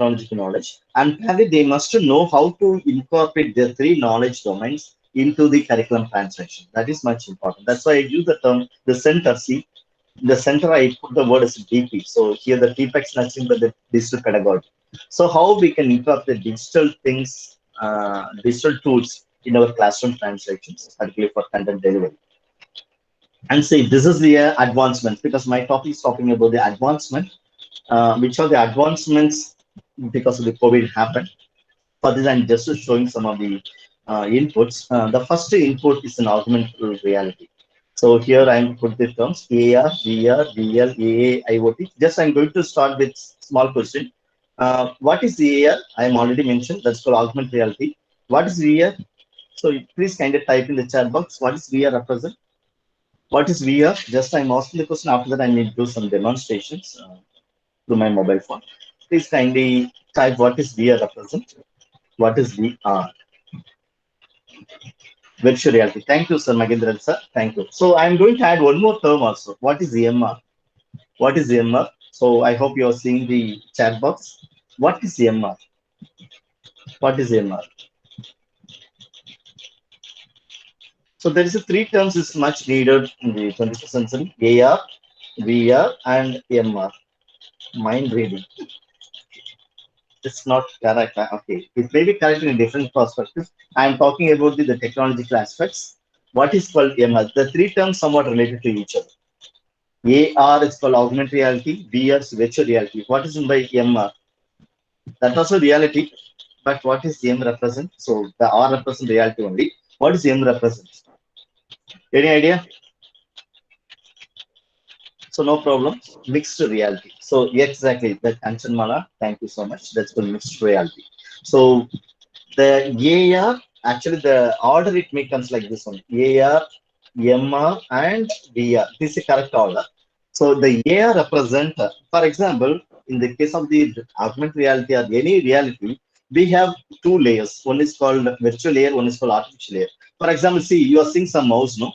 technological knowledge, and finally they must know how to incorporate the three knowledge domains into the curriculum translation. That is much important. That's why I use the term the center. See, in the center I put the word as DP. So here the DPEX nothing but the digital pedagogy. So how we can incorporate digital things, digital tools in our classroom translations, particularly for content delivery. And say this is the advancement, because my topic is talking about the advancement, which are the advancements because of the COVID happened. For this, I'm just showing some of the inputs. The first input is an augmented reality. So here I'm put the terms AR, VR, VL, AA, IoT. Just I'm going to start with small question. What is AR? I'm already mentioned. That's called augmented reality. What is VR? So please kind of type in the chat box. What is VR represent? What is VR? Just I'm asking the question. After that, I need to do some demonstrations through my mobile phone. Please kindly type what is VR represent. What is VR? Virtual reality. Thank you, sir, Magendran sir. Thank you. So I'm going to add one more term also. What is EMR? What is EMR? So I hope you are seeing the chat box. What is EMR? What is EMR? So there is a three terms is much needed in the 21st century: AR, VR, and EMR. Mind reading. It's not correct. Okay, it may be correct in a different perspective. I am talking about the technological aspects. What is called EMR? The three terms somewhat related to each other. AR is called augmented reality, VR is virtual reality. What is meant by MR? That also reality, but what is M represent? So the R represent reality only. What is M represent? Any idea? So no problem. Mixed reality. So exactly that answer, Mala. Thank you so much. That's called mixed reality. So the AR, actually the order it may comes like this one: AR, MR, and VR. This is the correct order. So the AR represent, for example, in the case of the augmented reality or any reality, we have two layers. One is called virtual layer, one is called artificial layer. For example, see, you are seeing some mouse, no?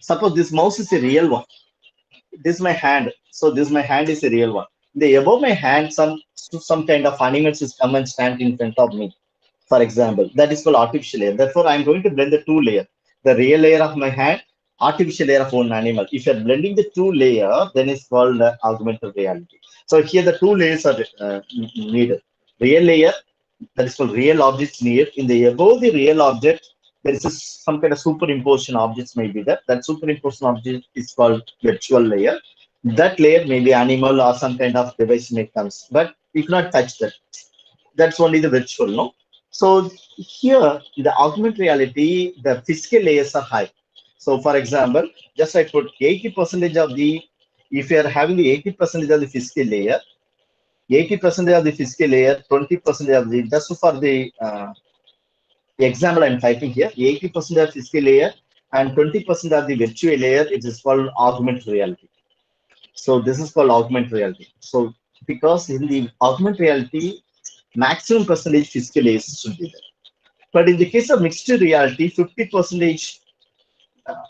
Suppose this mouse is a real one. This is my hand. So this my hand is a real one. The above my hand, some kind of animals is come and stand in front of me. For example, that is called artificial layer. Therefore, I'm going to blend the two layer, the real layer of my hand, artificial layer of one animal. If you're blending the two layer, then it's called augmented reality. So here the two layers are needed. Real layer, that is called real objects near. In the above the real object, there is some kind of superimposition objects may be there. That superimposition object is called virtual layer. That layer may be animal or some kind of device may comes, but you cannot touch that. That's only the virtual, no? So here in the augmented reality, the physical layers are high. So for example, just I put 80% of the, if you are having the 80% of the physical layer, 80% of the physical layer, 20% of the, just for the example I'm typing here, 80% of physical layer and 20% of the virtual layer, it is called augmented reality. So this is called augmented reality. So because in the augmented reality, maximum percentage physical layers should be there. But in the case of mixed reality, 50%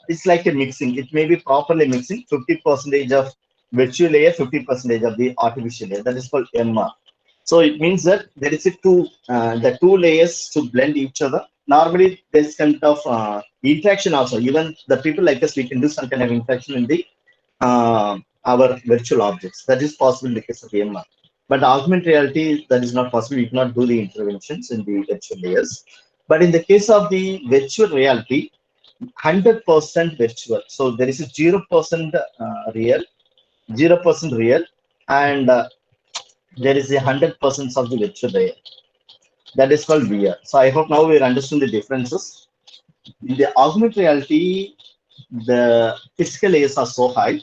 it's like a mixing. It may be properly mixing 50% of virtual layer, 50% of the artificial layer. That is called MR. So it means that there is a the two layers to blend each other. Normally, there's kind of interaction also. Even the people like us, we can do some kind of interaction in the our virtual objects. That is possible in the case of MR. But augmented reality, that is not possible. You cannot do the interventions in the virtual layers. But in the case of the virtual reality, 100% virtual. So there is a 0% real, 0% real, and there is a 100% of the virtual layer. That is called VR. So I hope now we understand the differences. In the augmented reality, the physical layers are so high,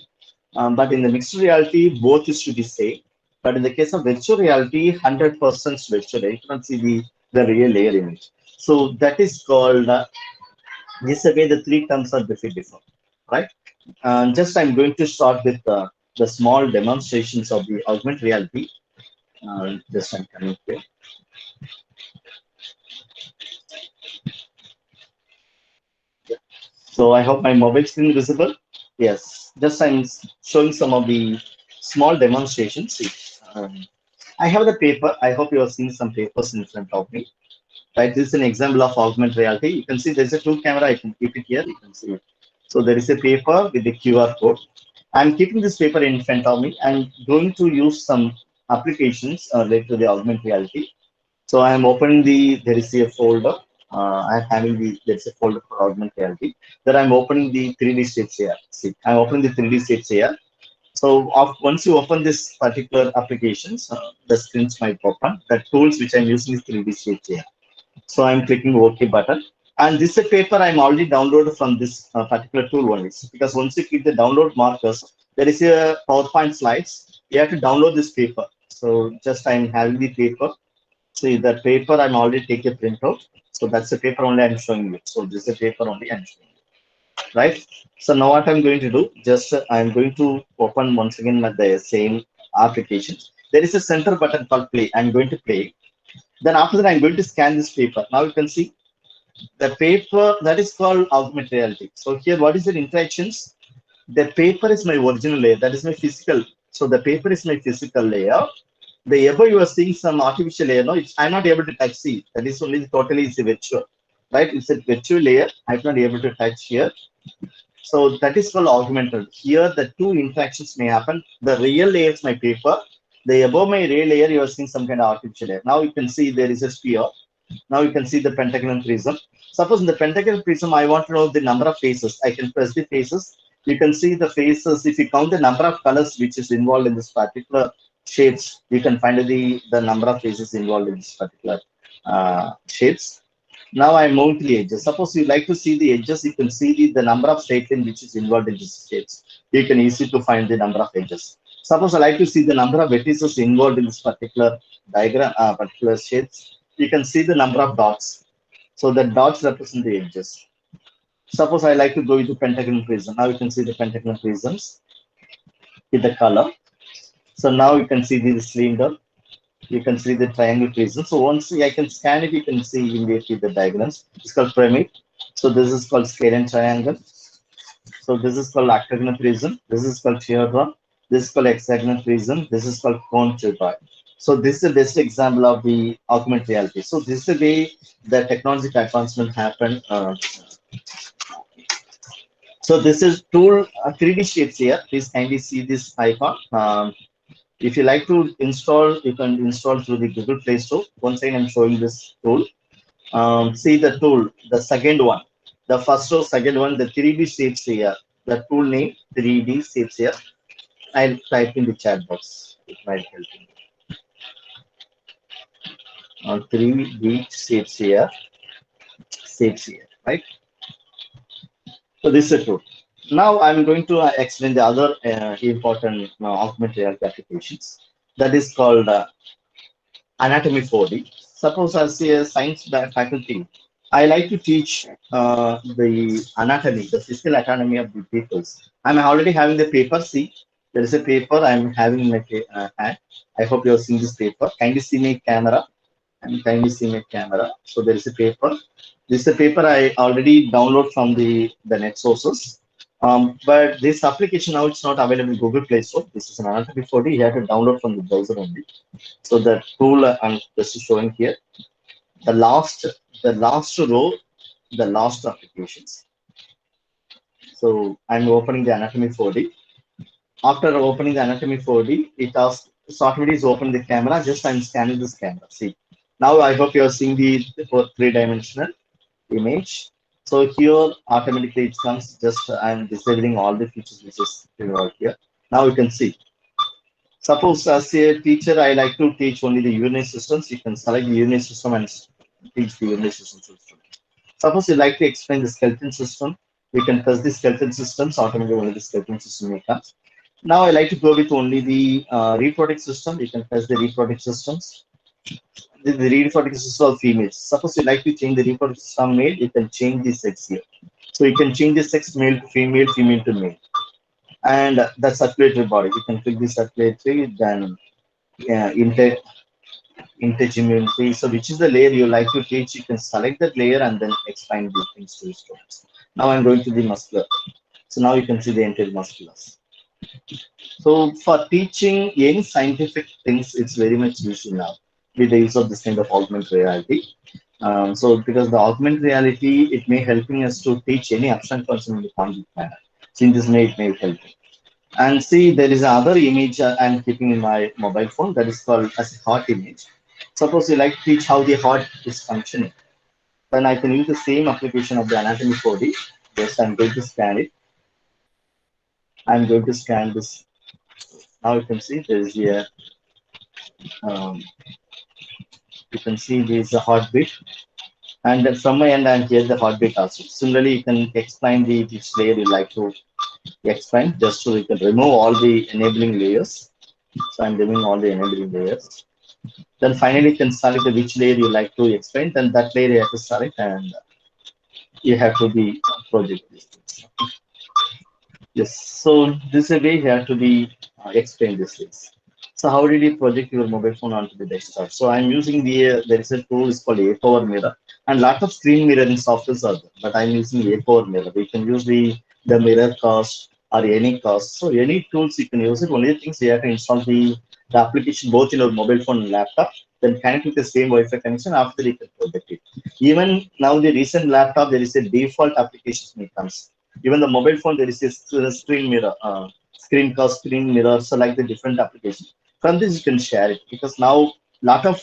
but in the mixed reality, both is to be same. But in the case of virtual reality, 100% virtual layer. You cannot see the real layer in it. So that is called, this again, the three terms are different, right? Just I'm going to start with the small demonstrations of the augmented reality. Just I'm coming here. So I hope my mobile screen is visible. Yes, just I'm showing some of the small demonstrations. I have the paper. I hope you are seeing some papers in front of me. Right, this is an example of augmented reality. You can see there's a two camera. I can keep it here. You can see it. So there is a paper with the QR code. I'm keeping this paper in front of me. I'm going to use some applications related to the augmented reality. So I'm opening there is a folder. I'm having there's a folder for augmented reality. Then I'm opening the 3D shapes here. See, I'm opening the 3D shapes here. So once you open this particular applications, the screens might open. The tools which I'm using is 3D shapes here. So I'm clicking OK button. And this is a paper I'm already downloaded from this particular tool only. Because once you click the download markers, there is a PowerPoint slides. You have to download this paper. So just I'm having the paper. See the paper I'm already taking a printout. So that's the paper only I'm showing you. So this is a paper only I'm showing you. Right? So now what I'm going to do, just I'm going to open once again the same application. There is a center button called play. I'm going to play. Then after that, I'm going to scan this paper. Now you can see the paper that is called augmented reality. So here, what is the interactions? The paper is my original layer. That is my physical. So the paper is my physical layer. The above you are seeing some artificial layer. No, I'm not able to touch. See, that is only totally is a virtual, right? It's a virtual layer. I'm not able to touch here. So that is called augmented. Here, the two interactions may happen. The real layer is my paper. The above my real layer, you are seeing some kind of artificial layer. Now you can see there is a sphere. Now you can see the pentagon prism. Suppose in the pentagon prism, I want to know the number of faces. I can press the faces. You can see the faces. If you count the number of colors which is involved in this particular shades, you can find the number of faces involved in this particular shades. Now I'm moving to the edges. Suppose you like to see the edges, you can see the number of straight line which is involved in this shades. You can easily to find the number of edges. Suppose I like to see the number of vertices involved in this particular diagram, particular shades. You can see the number of dots. So the dots represent the edges. Suppose I like to go into pentagon prism. Now you can see the pentagon prisms with the color. So now you can see the cylinder. You can see the triangle prism. So once I can scan it, you can see immediately the diagrams. It's called pyramid. So this is called scalene triangle. So this is called octagonal prism. This is called teardrop. This is called hexagonal prism. This is called cone cuboid. So this is the best example of the augmented reality. So this is the way the technological advancement happened. So this is tool 3D shapes here. Please kindly see this icon. If you like to install, you can install through the Google Play Store. Once again, I'm showing this tool. See the tool, the second one, the first or second one, the 3D shapes here. The tool name 3D shapes here. I'll type in the chat box. It might help me. 3D shapes here, right? So this is a tool. Now I'm going to explain the other important augmented reality applications. That is called anatomy 4D. Suppose I say a science faculty, I like to teach the anatomy, the physical anatomy of the peoples. I'm already having the paper. See, there is a paper I'm having in my hand. I hope you're seeing this paper. Kindly see my camera. And kindly see my camera. So there is a paper. This is a paper I already download from the net sources. But this application now it's not available in Google Play Store. This is an anatomy 4D. You have to download from the browser only. So the tool I'm just showing here, the last row, the last applications. So I'm opening the anatomy 4D. After opening the anatomy 4D, it asks software is open the camera. Just I'm scanning this camera. See, now I hope you're seeing the three-dimensional image. So here automatically it comes. Just I'm disabling all the features which is here. Now you can see. Suppose as a teacher, I like to teach only the urinary systems. You can select the urinary system and teach the urinary system. Suppose you like to explain the skeleton system, we can press the skeleton systems, automatically only the skeleton system may come. Now I like to go with only the reproductive system. You can press the reproductive systems. The reproductive system of females. Suppose you like to change the reproductive system male, you can change the sex here. So you can change the sex male to female, female to male. And the circulatory body, you can click the circulatory, then intergeminity. So which is the layer you like to teach, you can select that layer and then expand the things to students. Now I'm going to the muscular. So now you can see the entire musculars. So for teaching any scientific things, it's very much useful now with the use of this kind of augmented reality. So because the augmented reality, it may helping us to teach any abstract concept in the content manner. So in this way, it may help. And see, there is another image I'm keeping in my mobile phone that is called as a heart image. Suppose you like to teach how the heart is functioning, then I can use the same application of the anatomy 4D. Yes, I'm going to scan it. I'm going to scan this. Now you can see there is a, um, you can see there is a heartbeat. And then from my end, I'm here the heartbeat also. Similarly, you can explain the which layer you like to explain, just so you can remove all the enabling layers. So I'm removing all the enabling layers. Then finally, you can select which layer you like to explain. Then that layer you have to select, and you have to be project this. Yes. So this is a way you have to be explain these things. So how did you project your mobile phone onto the desktop? So I'm using there is a tool is called A Power Mirror, and lot of screen mirroring softwares are there. But I'm using A Power Mirror. We can use the mirror cast or any cast. So any tools you can use it. Only things you have to install the application both in your mobile phone and laptop. Then connect with the same Wi-Fi connection. After you can project it. Even now the recent laptop there is a default application when it comes. Even the mobile phone there is a screen mirror, screencast, screen mirror, so like the different application. From this you can share it because now lot of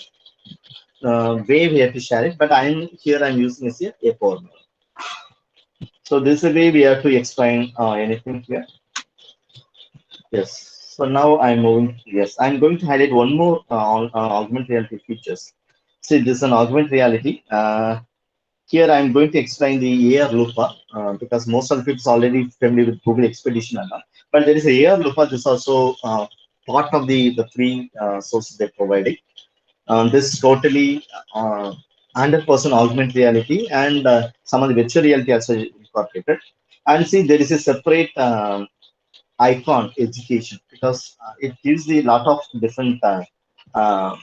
way we have to share it, but I'm using as a power mirror. So this is a way we have to explain anything here. Yes. So now I'm moving. Yes, I'm going to highlight one more on augmented reality features. See, this is an augmented reality. Here I'm going to explain the AR Lupa because most of the people are already familiar with Google Expedition and all. But there is a AR Lupa. This is also part of the free sources they're providing. This totally 100% augmented reality and some of the virtual reality also incorporated. And see, there is a separate icon education because it gives the lot of different uh,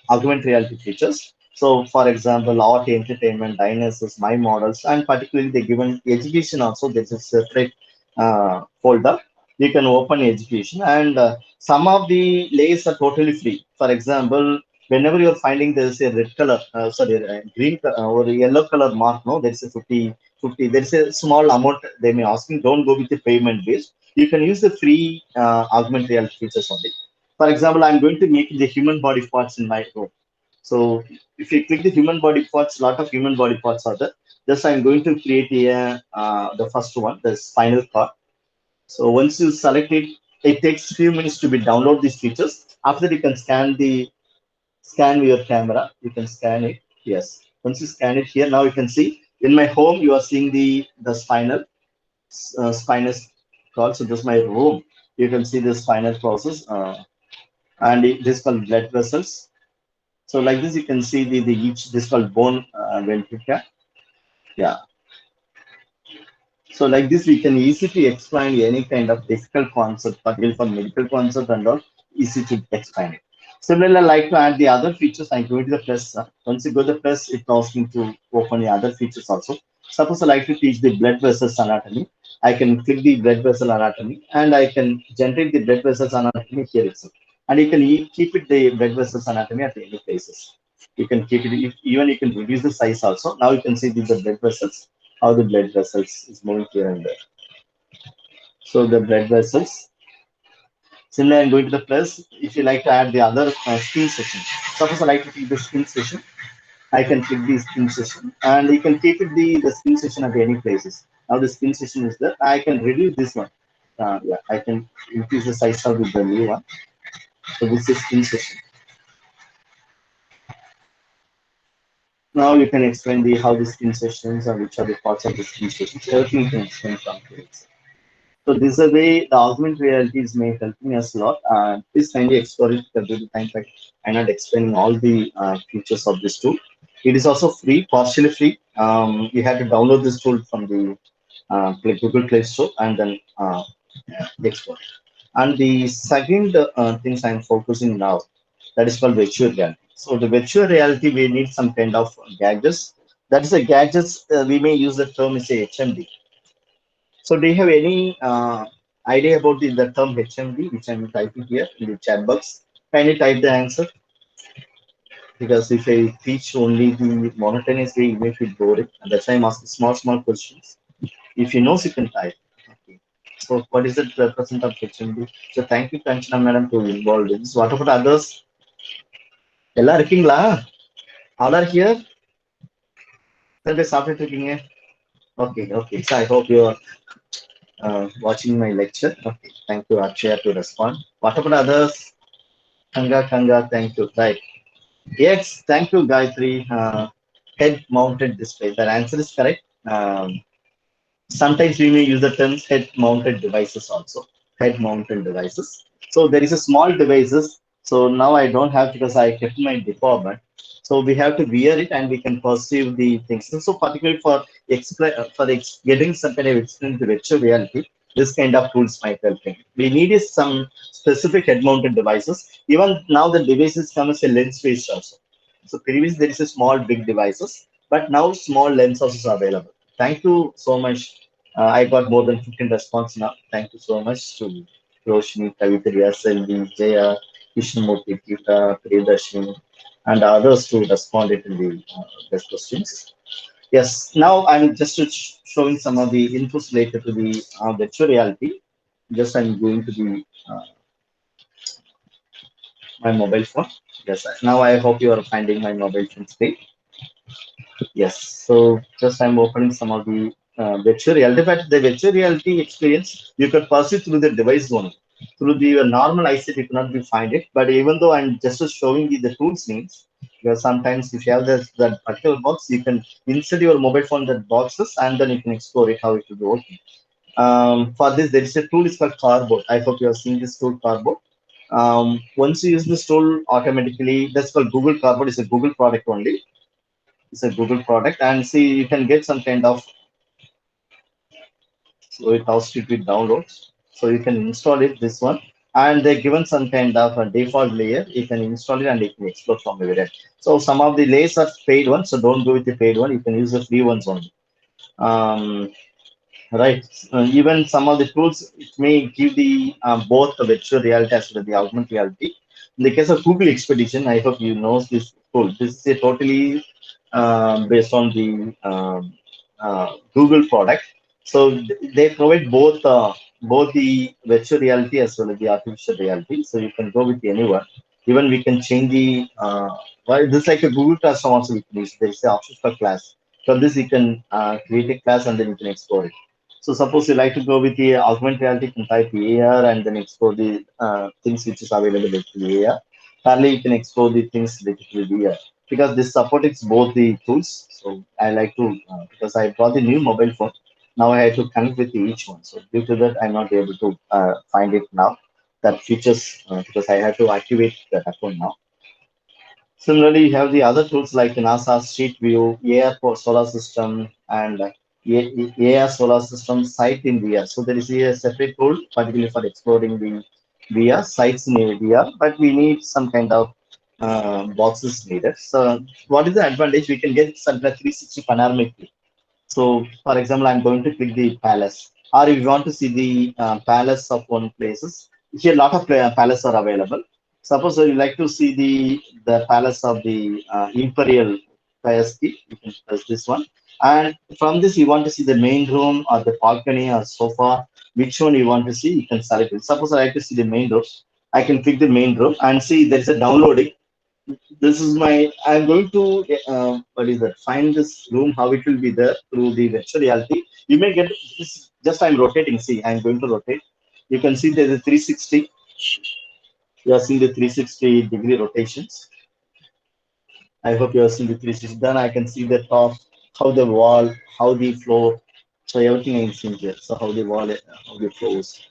augmented reality features. So, for example, art, entertainment, dinosaurs, my models, and particularly they given education also. There's a separate folder. You can open education, and some of the layers are totally free. For example, whenever you're finding there's a red color, green or yellow color mark, no, there's a 50. There's a small amount they may asking. Don't go with the payment based. You can use the free augmented reality features only. For example, I'm going to make the human body parts in my room. So if you click the human body parts, a lot of human body parts are there. Just I'm going to create the first one, the spinal cord. So once you select it, it takes few minutes to be download these features. After that, you can scan with your camera. You can scan it. Yes. Once you scan it here, now you can see in my home you are seeing the spinal cord. So this is my room. You can see the spinal process, and this is called blood vessels. So like this, you can see the each this called bone ventricle. Yeah. So like this, we can easily explain any kind of difficult concept, particularly for medical concept and all, easy to explain it. Similarly, I like to add the other features. I go to the plus. Once you go to the plus, it asks me to open the other features also. Suppose I like to teach the blood vessels anatomy. I can click the blood vessel anatomy and I can generate the blood vessels anatomy here itself. And you can keep it the blood vessels anatomy at any places. You can keep it, even you can reduce the size also. Now you can see the blood vessels, how the blood vessels is moving here and there. So the blood vessels. Similarly, I'm going to the plus. If you like to add the other skin session, suppose I like to keep the skin session, I can click the skin session, and you can keep it the skin session at any places. Now the skin session is there. I can reduce this one. Yeah, I can increase the size of the new one. So this is skin session. Now you can explain the how the skin sessions and which are the parts of the skin sessions. Everything you can explain from here. So this is a way the augmented reality is may helping us a lot. Please kindly explore it due to time fact. I'm not explaining all the features of this tool. It is also free, partially free. You have to download this tool from the Google Play Store and then explore. And the second things I'm focusing now, that is called virtual reality. So the virtual reality, we need some kind of gadgets. That is a gadgets. We may use the term is a HMD. So do you have any? idea about the term HMD, which I'm typing here in the chat box? Kindly type the answer, because if I teach only the monotonous way, you may feel boring. And that's why I'm asking small questions. If you know, you can type. Okay. So what is the percent of HMD? So thank you, Kanchana madam, to involve in this. What about others? Ella இருக்கீங்களா? All are here? Then சாப்பிட்டுட்டு இருக்கீங்க? Okay, okay. So I hope you are watching my lecture. Okay, thank you, Akshaya, to respond. What about others? Kanga, thank you. Right. Yes, thank you, Gayatri. Head-mounted display. The answer is correct. Sometimes we may use the terms head-mounted devices also. Head-mounted devices. So there is a small devices. So now I don't have, because I kept my department. So we have to wear it and we can perceive the things. So particularly for getting some kind of experience with virtual reality, this kind of tools might help. We need is some specific head-mounted devices. Even now the devices come as a lens-based also. So previously there is a small big devices, but now small lenses are available. Thank you so much. I got more than 15 response now. Thank you so much to Roshni, Kavitri, Selvi, Jaya, Krishnamurti, Kita, Priyadarshini, and others who responded in the best questions. Yes, now I'm just showing some of the inputs related to the virtual reality. Just I'm going to the my mobile phone. Yes, now I hope you are finding my mobile phone screen. Yes, so just I'm opening some of the virtual reality. But the virtual reality experience, you could pass it through the device only. Through the normal eyesight, you cannot be find it. But even though I'm just showing you the tools names, because sometimes if you have that particular box, you can insert your mobile phone that boxes and then you can explore it how it will be working. For this, there is a tool is called Cardboard. I hope you have seen this tool Cardboard. Once you use this tool, automatically that's called Google Cardboard. It's a Google product only. It's a Google product, and see you can get some kind of, so it asks you to download. So you can install it this one, and they're given some kind of a default layer. You can install it and you can explore from there. So some of the layers are paid ones, so don't go with the paid one. You can use the free ones only. Um, Right. Even some of the tools, it may give the both the virtual reality as well as the augmented reality. In the case of Google Expedition, I hope you know this tool. This is a totally based on the Google product. So they provide both the virtual reality as well as the artificial reality. So you can go with anyone. Even we can change the well, this is like a Google Classroom also we can use. There is an option for class. From this you can create a class and then you can explore it. So suppose you like to go with the augmented reality, you can type AR and then explore the things which is available with the AR. Currently, you can explore the things related to the AR, because this supports both the tools. So I like to, because I bought the new mobile phone. Now I have to connect with each one. So due to that, I'm not able to find it now. That features, because I have to activate that account now. Similarly, you have the other tools like NASA Street View, AR for solar system, and AR solar system site in VR. So there is a separate tool, particularly for exploring the VR sites in VR, but we need some kind of boxes needed. So what is the advantage? We can get some 360 panoramic view. So, for example, I'm going to click the palace, or if you want to see the palace of one places, here a lot of palace are available. Suppose you like to see the palace of the imperial Payaski, you can press this one, and from this you want to see the main room or the balcony or sofa. Which one you want to see, you can select it. Suppose I like to see the main room, I can click the main room and see there is a downloading. This is my, I'm going to what is that, find this room how it will be there through the virtual reality. You may get this, just I'm rotating, see I'm going to rotate. You can see there's a 360. You are seeing the 360-degree rotations. I hope you are seeing the 360. Then I can see the top, how the wall, how the floor. So everything is in here. So how the wall, how the floors.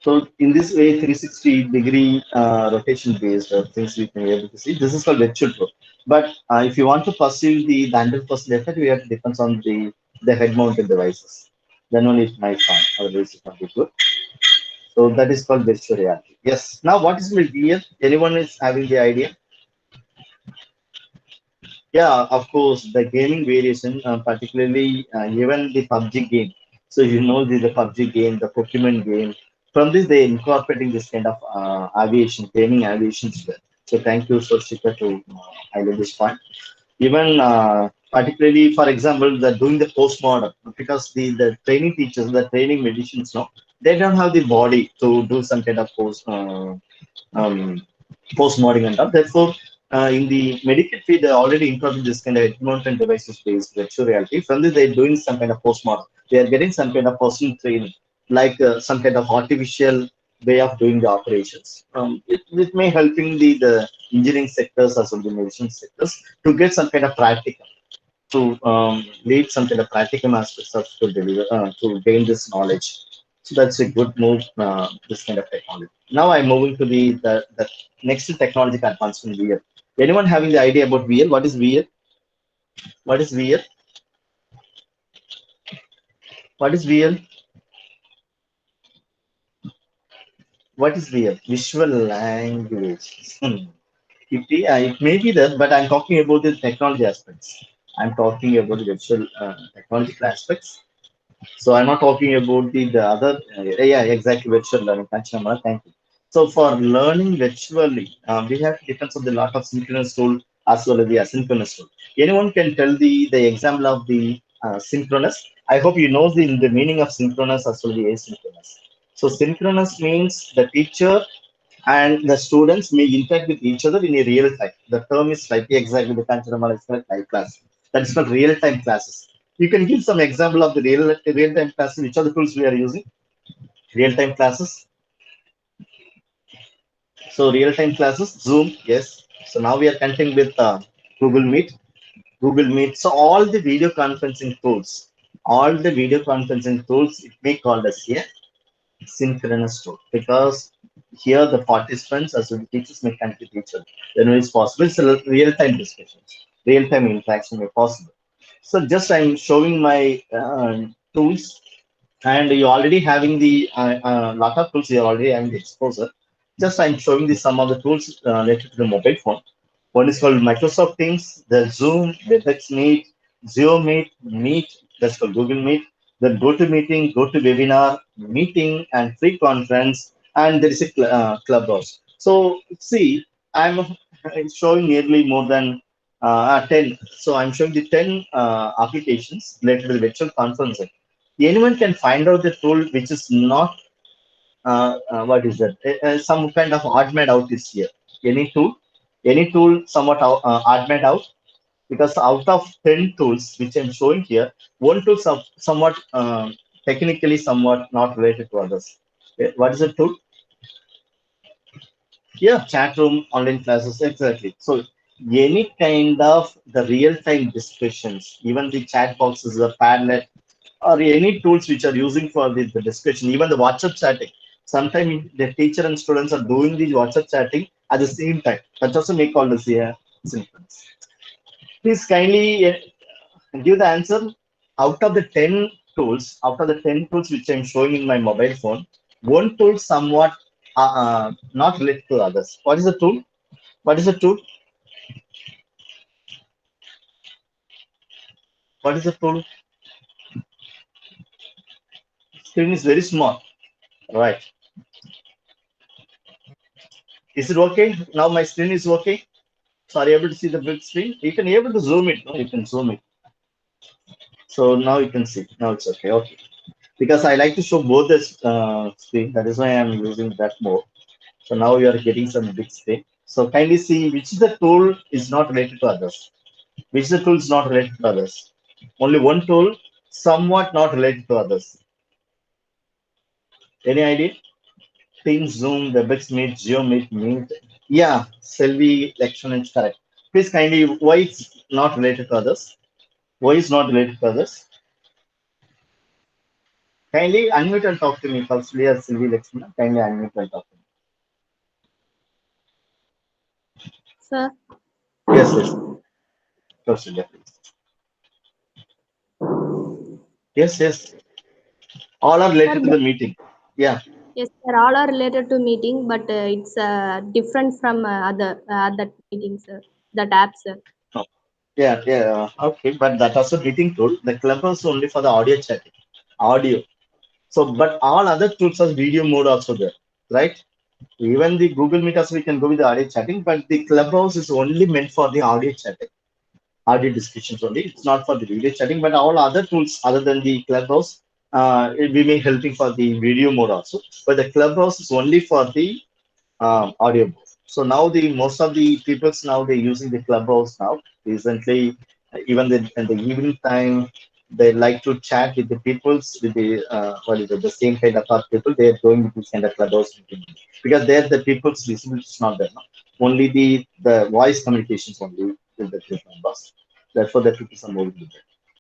So in this way, 360-degree rotation based things we can be able to see. This is called virtual tour. But if you want to perceive the 100% effect, we have to depend on the head-mounted devices. Then only it might find. Otherwise, it not be good. So that is called virtual reality. Yes. Now, what is VR? Anyone is having the idea? Yeah, of course, the gaming variation, particularly even the PUBG game. So So you know the PUBG game, the Pokemon game. From this, they incorporating this kind of aviation, gaming aviation sphere. So thank you, Soshika, to highlight this point. Even particularly, for example, they're doing the postmortem because the training teachers, the training medicians, no, they don't have the body to do some kind of um, post-mortem and all. Therefore, in the medical field, they already incorporated this kind of environment devices based virtual reality. From this, they're doing some kind of post-mortem. They are getting some kind of personal training, like some kind of artificial way of doing the operations. It may helping the engineering sectors as well the medicine sectors to get some kind of practical to lead some kind of practical aspects of to deliver to gain this knowledge. So that's a good move. This kind of technology. Now I'm moving to the next technological advancement VR. Anyone having the idea about VR? What is VR? What is VR? What is VR? What is VR? Visual language. It may be that, but I'm talking about the technology aspects. I'm talking about the virtual technological aspects. So I'm not talking about the other, yeah, exactly, virtual learning. Thank you, Namra. Thank you. So for learning virtually, we have depends on the lot of synchronous tool as well as the asynchronous tool. Anyone can tell the example of the synchronous? I hope you know the meaning of synchronous as well as the asynchronous. So synchronous means the teacher and the students may interact with each other in a real time. The term is slightly exactly the Kanchanamala is called live class. That is called real time classes. You can give some example of the real time classes. Which are the tools we are using? Real time classes. So real time classes, Zoom, yes. So now we are connecting with Google Meet. Google Meet. So all the video conferencing tools, all the video conferencing tools, it may called as here synchronous tool because here the participants as well the teachers may connect with each other. Then it's possible. It's a real-time discussions, real-time interaction may possible. So just I'm showing my tools, and you already having the lot of tools. You're already having the exposure. Just I'm showing the some of the tools related to the mobile phone. One is called Microsoft Teams, the Zoom, WebEx Meet, Zero Meet, Meet, that's called Google Meet, then GoToMeeting, GoToWebinar, Meeting, and Free Conference, and there is a Clubhouse. So see, I'm showing nearly more than 10. So I'm showing the 10 applications related to the virtual conferencing. Anyone can find out the tool which is not what is that? Some kind of odd man out is here. Any tool somewhat odd man out because out of 10 tools which I'm showing here, one tool somewhat technically somewhat not related to others. What is the tool? Yeah, chat room, online classes, exactly. So any kind of the real-time discussions, even the chat boxes, the Padlet, or any tools which are using for the discussion, even the WhatsApp chatting. Sometimes the teacher and students are doing the WhatsApp chatting at the same time. That also may call as a synchronous. Please kindly give the answer. Out of the 10 tools which I'm showing in my mobile phone, one tool somewhat not related to others. What is the tool? What is the tool? What is the tool? Screen is very small. Right. Is it okay? Now my screen is okay. So are you able to see the big screen? You can able to zoom it. No? You can zoom it. So now you can see. Now it's okay. Okay. Because I like to show both the screen. That is why I'm using that more. So now you are getting some big screen. So kindly see which the tool is not related to others. Which the tool is not related to others. Only one tool, somewhat not related to others. Any idea? Teams, Zoom, WebEx Meet, GeoMeet, Meet. Yeah, Selvi election is correct. Please kindly, why it's not related to others? Why is not related to others? Kindly unmute and talk to me. Firstly, as Sylvie Lakshmana, kindly unmute and talk to me. Sir, Yes, yes. Procedure, please. Yes, yes. All are sir, related to the meeting. Yeah. yes, sir. All are related to meeting, but it's different from that meeting, sir. That app, sir. Oh, yeah, yeah. Okay, but that also meeting tool. The club was only for the audio chatting. audio. So, but all other tools are video mode also there, right? Even the Google Meet also we can go with the audio chatting, but the Clubhouse is only meant for the audio chatting, audio discussions only. It's not for the video chatting, but all other tools other than the Clubhouse, it will be helping for the video mode also. But the Clubhouse is only for the audiobook. So now the most of the peoples now they're using the Clubhouse now. Recently, even in the evening time, they like to chat with the peoples with the what is it, the same kind of thought people. They are going with this kind of Clubhouse meeting because there the people's visibility is not there. No? Only the voice communications only with the group members. Therefore, the people are moving with it.